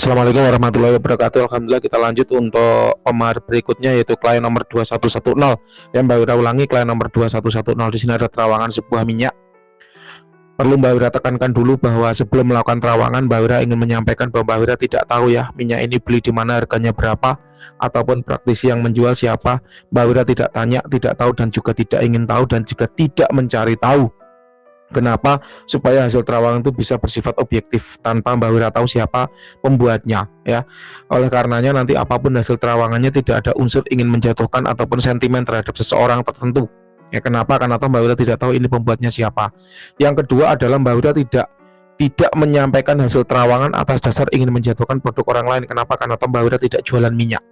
Assalamualaikum warahmatullahi wabarakatuh. Alhamdulillah, kita lanjut untuk pemar berikutnya, yaitu klien nomor 2110. Yang Mbak Wira ulangi, klien nomor 2110. Di sini ada terawangan sebuah minyak. Perlu Mbak Wira tekankan dulu bahwa sebelum melakukan terawangan, Mbak Wira ingin menyampaikan bahwa Mbak Wira tidak tahu ya minyak ini beli di mana, harganya berapa, ataupun praktisi yang menjual siapa. Mbak Wira tidak tanya, tidak tahu, dan juga tidak ingin tahu, dan juga tidak mencari tahu. Kenapa? Supaya hasil terawangan itu bisa bersifat objektif tanpa Mbak Wira tahu siapa pembuatnya ya. Oleh karenanya nanti apapun hasil terawangannya tidak ada unsur ingin menjatuhkan ataupun sentimen terhadap seseorang tertentu. Ya, kenapa? Karena Mbak Wira tidak tahu ini pembuatnya siapa. Yang kedua adalah Mbak Wira tidak menyampaikan hasil terawangan atas dasar ingin menjatuhkan produk orang lain. Kenapa? Karena Mbak Wira tidak jualan minyak.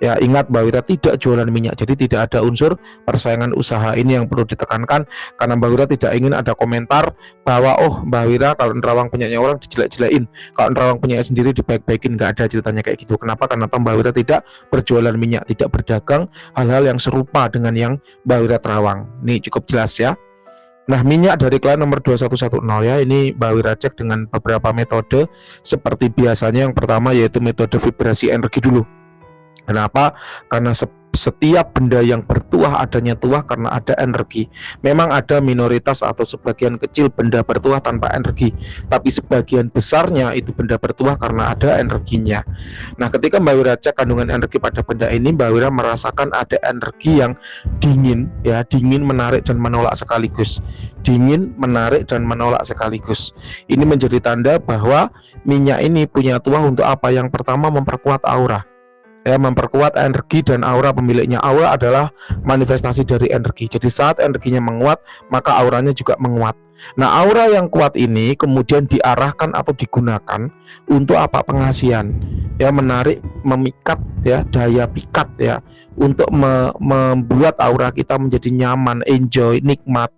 Ya, ingat, Mbak Wira tidak jualan minyak, jadi tidak ada unsur persaingan usaha. Ini yang perlu ditekankan, karena Mbak Wira tidak ingin ada komentar bahwa oh Mbak Wira kalau nerawang punyanya orang dijelek-jelekin, kalau nerawang punyanya sendiri dibaik-baikin. Nggak ada ceritanya kayak gitu. Kenapa? Karena Mbak Wira tidak berjualan minyak, tidak berdagang hal-hal yang serupa dengan yang Mbak Wira terawang. Ini cukup jelas ya. Nah, minyak dari klien nomor 2110 ya, ini Mbak Wira cek dengan beberapa metode seperti biasanya. Yang pertama yaitu metode vibrasi energi dulu. Kenapa? Karena setiap benda yang bertuah adanya tuah karena ada energi. Memang ada minoritas atau sebagian kecil benda bertuah tanpa energi, tapi sebagian besarnya itu benda bertuah karena ada energinya. Nah, ketika Mbak Wira cek kandungan energi pada benda ini, Mbak Wira merasakan ada energi yang dingin ya, dingin, menarik dan menolak sekaligus. Dingin, menarik dan menolak sekaligus. Ini menjadi tanda bahwa minyak ini punya tuah untuk apa? Yang pertama, memperkuat aura. Ya, memperkuat energi dan aura pemiliknya. Aura adalah manifestasi dari energi. Jadi saat energinya menguat, maka auranya juga menguat. Nah, aura yang kuat ini kemudian diarahkan atau digunakan untuk apa? Pengasihan. Ya, menarik, memikat ya, daya pikat ya, untuk membuat aura kita menjadi nyaman, enjoy, nikmat.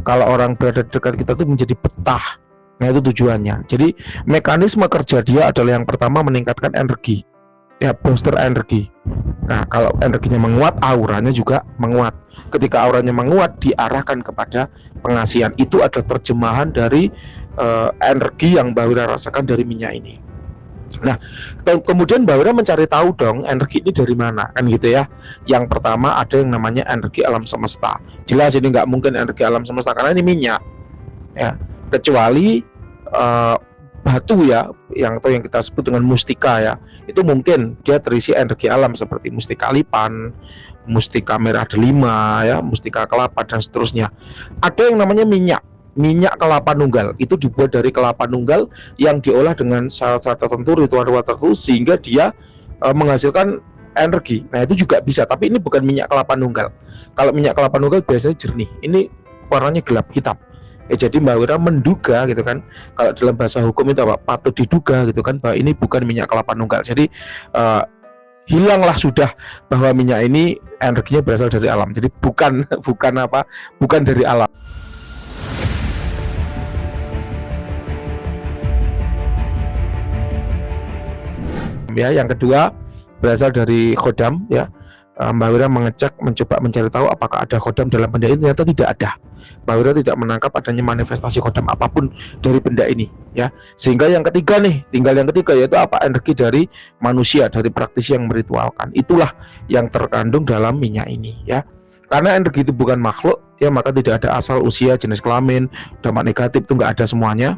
Kalau orang berada dekat kita tuh menjadi betah. Nah, itu tujuannya. Jadi mekanisme kerja dia adalah yang pertama meningkatkan energi. Ya, booster energi. Nah, kalau energinya menguat, auranya juga menguat. Ketika auranya menguat, diarahkan kepada pengasihan. Itu adalah terjemahan dari energi yang Mbak Wira rasakan dari minyak ini. Nah, kemudian Mbak Wira mencari tahu dong energi ini dari mana, kan gitu ya. Yang pertama ada yang namanya energi alam semesta. Jelas ini nggak mungkin energi alam semesta karena ini minyak. Ya, kecuali batu ya, yang kita sebut dengan mustika ya, itu mungkin dia terisi energi alam seperti mustika lipan, mustika merah delima ya, mustika kelapa dan seterusnya. Ada yang namanya minyak kelapa nunggal, itu dibuat dari kelapa nunggal yang diolah dengan syarat-syarat tertentu, ritual-ritual tertentu, sehingga dia menghasilkan energi. Nah, itu juga bisa, tapi ini bukan minyak kelapa nunggal. Kalau minyak kelapa nunggal biasanya jernih, ini warnanya gelap hitam. Jadi Mbak Wira menduga gitu kan, kalau dalam bahasa hukum itu apa? Patut diduga gitu kan, bahwa ini bukan minyak kelapa nunggal. Jadi hilanglah sudah bahwa minyak ini energinya berasal dari alam. Jadi bukan dari alam. Ya, yang kedua berasal dari khodam ya. Mbak Wira mencoba mencari tahu apakah ada khodam dalam benda ini. Ternyata tidak ada. Mbak Wira tidak menangkap adanya manifestasi khodam apapun dari benda ini ya. Sehingga yang ketiga nih, tinggal yang ketiga, yaitu apa? Energi dari manusia, dari praktisi yang meritualkan. Itulah yang terkandung dalam minyak ini ya. Karena energi itu bukan makhluk ya, maka tidak ada asal, usia, jenis kelamin, dampak negatif, itu nggak ada semuanya.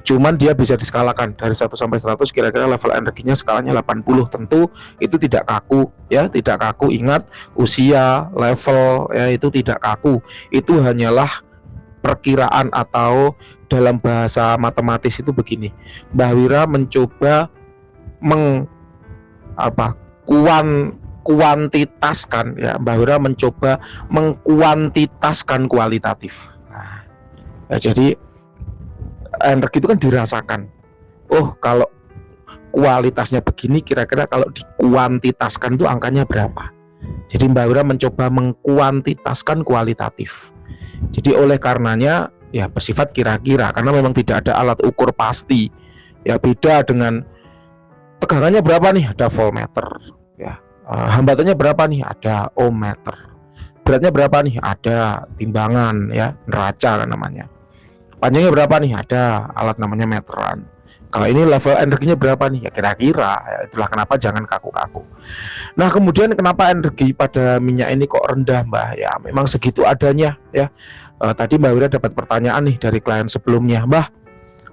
Cuman dia bisa diskalakan dari 1 sampai 100, kira-kira level energinya skalanya 80. Tentu itu tidak kaku ya, tidak kaku. Ingat, usia, level ya, itu tidak kaku. Itu hanyalah perkiraan, atau dalam bahasa matematis itu begini. Mbak Wira mencoba kuantitaskan ya. Mbak Wira mencoba mengkuantitaskan kualitatif. Nah, ya, jadi energi itu kan dirasakan. Oh, kalau kualitasnya begini, kira-kira kalau dikuantitaskan itu angkanya berapa? Jadi Mbak Wira mencoba mengkuantitaskan kualitatif. Jadi oleh karenanya ya bersifat kira-kira, karena memang tidak ada alat ukur pasti. Ya, beda dengan tegangannya berapa nih, ada voltmeter ya. Hambatannya berapa nih, ada ohmmeter. Beratnya berapa nih, ada timbangan ya, neraca namanya. Panjangnya berapa nih, ada alat namanya meteran. Kalau ini level energinya berapa nih? Ya kira-kira. Ya, itulah kenapa jangan kaku-kaku. Nah, kemudian kenapa energi pada minyak ini kok rendah, Mbah? Ya, memang segitu adanya ya. Tadi Mbak Wira dapat pertanyaan nih dari klien sebelumnya, Mbah,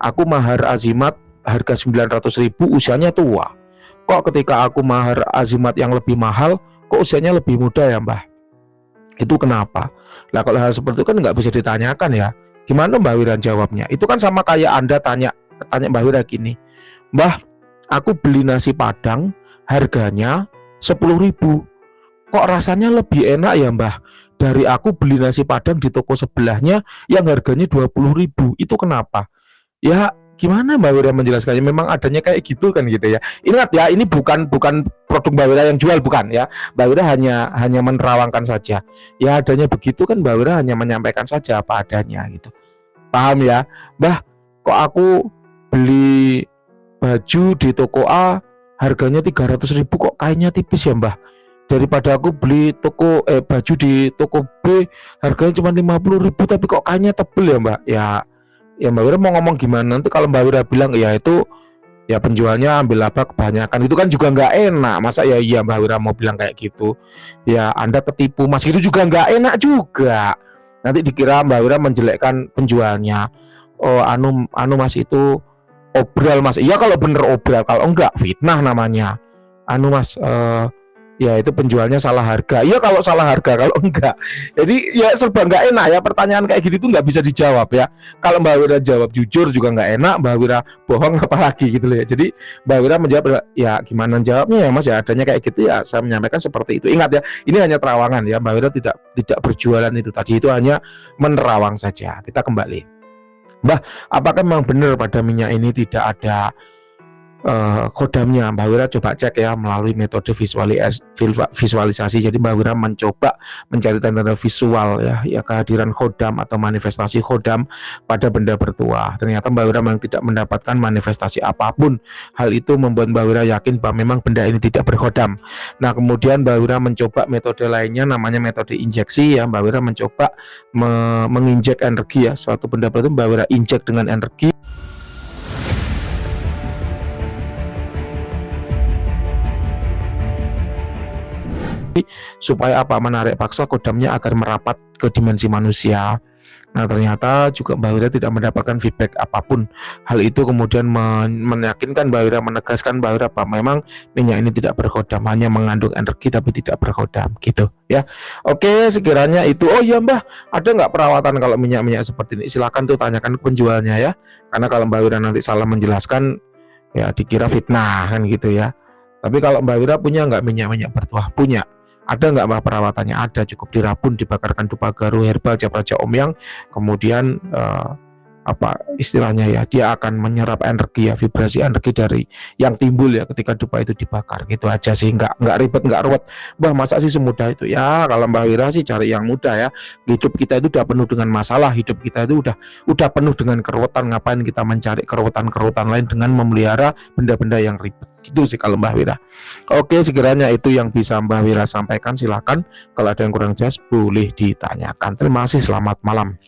aku mahar azimat harga 900.000, usianya tua. Kok ketika aku mahar azimat yang lebih mahal, kok usianya lebih muda ya, Mbah? Itu kenapa? Nah, kalau hal seperti itu kan nggak bisa ditanyakan ya. Gimana Mbak Wira jawabnya? Itu kan sama kayak Anda tanya Mbak Wira gini, Mbah, aku beli nasi Padang harganya 10.000. Kok rasanya lebih enak ya, Mbah, dari aku beli nasi Padang di toko sebelahnya yang harganya 20.000. Itu kenapa? Ya gimana Mbak Wira menjelaskannya, memang adanya kayak gitu kan gitu ya. Ingat ya, ini bukan produk Mbak Wira yang jual, bukan ya. Mbak Wira hanya menerawangkan saja. Ya adanya begitu kan, Mbak Wira hanya menyampaikan saja apa adanya gitu. Paham ya? Mbah, kok aku beli baju di toko A harganya 300.000, kok kayaknya tipis ya, Mbah? Daripada aku beli baju di toko B harganya cuma 50.000 tapi kok kayaknya tebel ya, Mbak. Ya Mbak Wira mau ngomong gimana? Nanti kalau Mbak Wira bilang ya itu ya penjualnya ambil apa kebanyakan, itu kan juga nggak enak. Masa ya iya Mbak Wira mau bilang kayak gitu? Ya Anda ketipu Mas, itu juga nggak enak juga. Nanti dikira Mbak Wira menjelekkan penjualnya. Oh anu Mas, itu obral Mas. Iya kalau bener obral, kalau enggak fitnah namanya. Anu Mas, ya itu penjualnya salah harga. Iya kalau salah harga, kalau enggak. Jadi ya serba nggak enak ya, pertanyaan kayak gitu tuh nggak bisa dijawab ya. Kalau Mbak Wira jawab jujur juga nggak enak, Mbak Wira bohong apalagi gitu loh ya. Jadi Mbak Wira menjawab ya gimana jawabnya ya Mas, ya adanya kayak gitu ya saya menyampaikan seperti itu. Ingat ya, ini hanya terawangan ya, Mbak Wira tidak berjualan itu tadi, itu hanya menerawang saja. Kita kembali, Mbah, apakah memang benar pada minyak ini tidak ada kodamnya? Mbak Wira coba cek ya melalui metode visualisasi. Jadi Mbak Wira mencoba mencari tanda-tanda visual ya kehadiran kodam atau manifestasi kodam pada benda bertuah. Ternyata Mbak Wira memang tidak mendapatkan manifestasi apapun. Hal itu membuat Mbak Wira yakin bahwa memang benda ini tidak berkodam. Nah, kemudian Mbak Wira mencoba metode lainnya, namanya metode injeksi ya. Mbak Wira mencoba menginjek energi ya, suatu benda bertuah Mbak Wira injek dengan energi supaya apa? Menarik paksa kodamnya agar merapat ke dimensi manusia. Nah, ternyata juga Mbak Wira tidak mendapatkan feedback apapun. Hal itu kemudian meyakinkan Mbak Wira, menegaskan Mbak Wira bahwa memang minyak ini tidak berkodam, hanya mengandung energi tapi tidak berkodam gitu ya. Oke, sekiranya itu. Oh iya Mbah, ada nggak perawatan kalau minyak-minyak seperti ini? Silakan tuh tanyakan ke penjualnya ya. Karena kalau Mbak Wira nanti salah menjelaskan ya dikira fitnah kan gitu ya. Tapi kalau Mbak Wira punya nggak minyak-minyak bertuah? Punya. Ada nggak Mbak perawatannya? Ada, cukup dirabun, dibakarkan dupa garu herbal cap raja omyang, kemudian apa istilahnya ya, dia akan menyerap energi ya, vibrasi energi dari yang timbul ya ketika dupa itu dibakar. Gitu aja sih, nggak ribet, nggak ruwet. Mbah, masa sih semudah itu ya? Kalau Mbak Wira sih cari yang mudah ya. Hidup kita itu udah penuh dengan masalah, hidup kita itu udah penuh dengan keruwetan. Ngapain kita mencari keruwetan lain dengan memelihara benda-benda yang ribet? Gitu sih kalau Mbak Wira. Oke, sekiranya itu yang bisa Mbak Wira sampaikan. Silakan kalau ada yang kurang jelas boleh ditanyakan. Terima kasih, selamat malam.